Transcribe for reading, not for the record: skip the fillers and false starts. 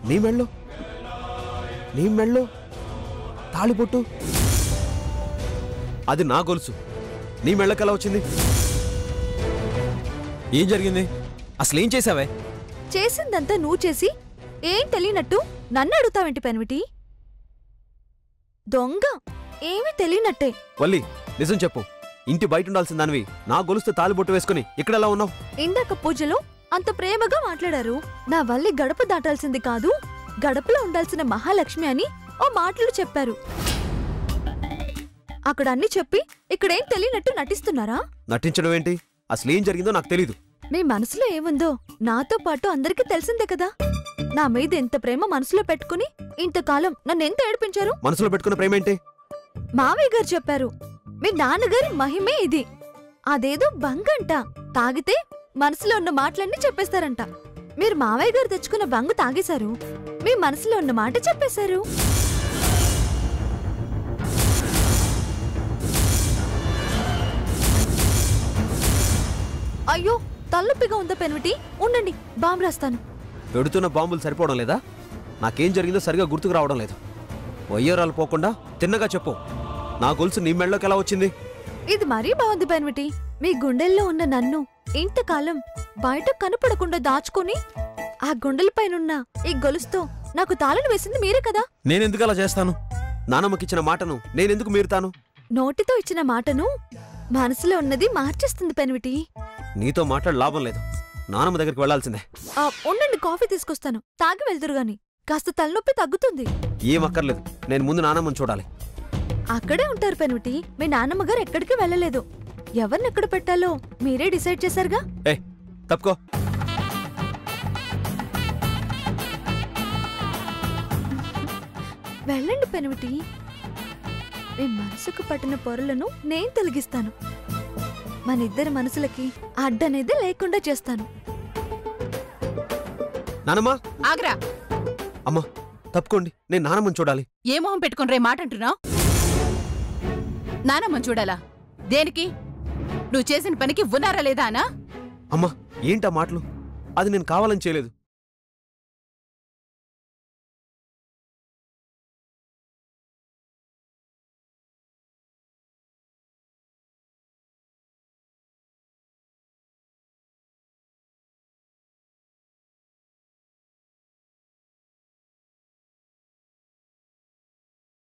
నీ మెళ్ళో తాళిబొట్టు, అది నా గొలుసు నీ మెళ్ళకెలా వచ్చింది? ఏం జరిగింది? అసలు ఏం చేసావే? చేసిందంతా నువ్వు చేసి ఏం తెలియనట్టు నన్ను అడుగుతావేంటి పెన్విటి? దొంగ, ఏమీ తెలియనట్టే. వల్లి, నిజం చెప్పు. ఇంటి బయట ఉండాల్సిన దానివి నా గొలుస్తే తాళిబొట్టు వేసుకుని ఇక్కడెలా ఉన్నావు? ఇందాక పూజలో అంత ప్రేమగా మాట్లాడారు. నా వల్లి గడప దాటాల్సింది కాదు, గడపలో ఉండాల్సిన మహాలక్ష్మి అని ఓ మాటలు చెప్పారు. అక్కడ అన్ని చెప్పి ఇక్కడేం తెలియనట్టు నటిస్తున్నారా? నటించడం ఏంటి? అసలు ఏం జరిగిందో నాకు తెలీదు. మీ మనసులో ఏముందో నాతో పాటు అందరికీ తెలిసిందే కదా. నా మీద ఎంత ప్రేమ మనసులో పెట్టుకుని ఇంతకాలం నన్నెంత ఏడిపించారు. మనసులో పెట్టుకున్న ప్రేమ ఏంటి? మావయ్య గారు చెప్పారు, మీ నాన్నగారి మహిమే ఇది. అదేదో బంగంట, తాగితే మనసులో ఉన్న మాటలన్నీ చెప్పేస్తారంట. మీరు మావయ్య గారు తెచ్చుకున్న బంగు తాగేశారు, మీ మనసులో ఉన్న మాట చెప్పేశారు. అయ్యో, తలనొప్పిగా ఉందా పెన్విటి? ఉండండి, బాంబు రాస్తాను. పెడుతున్న బాంబులు సరిపోవడం లేదా? నాకేం జరిగిందో సరిగా గుర్తుకు రావడం లేదు. వయ్యోరాలు పోకుండా తిన్నగా చెప్పు. నా గొలుసు నీ మెళ్ళలోకి ఎలా వచ్చింది? ఇది మరీ బాగుంది పెన్విటి. మీ గుండెల్లో ఉన్న నన్ను ఇంతకాలం బయట కనపడకుండా దాచుకుని ఆ గుండెలపైనున్న ఈ గొలుసుతో నాకు తాళను వేసింది మీరే కదా. నేనెందుకు అలా చేస్తాను? నానమ్మకిచ్చిన మాటను నేనెందుకు మీరుతాను? నోటితో ఇచ్చిన మాటను మనసులో ఉన్నది మార్చేస్తుంది పెన్విటి. నీతో మాట్లాడ లాభం లేదు. నానమ్మ దగ్గరికి వెళ్లాల్సిందే. ఉండండి, కాఫీ తీసుకొస్తాను, తాగి వెళ్తురు గాని. కాస్త తలనొప్పి తగ్గుతుంది. ఏం అక్కర్లేదు, నేను ముందు నానమ్మని చూడాలి. అక్కడే ఉంటారు పెన్విటి. మీ నాన్నమ్మగారు ఎక్కడికి వెళ్ళలేదు. ఎవరినెక్కడ పెట్టాలో మీరే డిసైడ్ చేశారుగా. తప్పుకో. వెళ్ళండి పెన్విటి. మీ మనసుకు పట్టిన పొరలను నేను తొలగిస్తాను. మనిద్దరి మనసులకి అడ్డనేది లేకుండా చేస్తాను. నానమ్మా, ఆగ్రా. అమ్మా తప్పుకోండి, నేను నానమ్మని చూడాలి. ఏ మొహం పెట్టుకుని రే మాట అంటున్నావు? నానమ్మని చూడాలా? దేనికి? నువ్వు చేసిన పనికి ఉన్నారా లేదా అనా? అమ్మా ఏంటా మాటలు? అది నేను కావాలని చేయలేదు.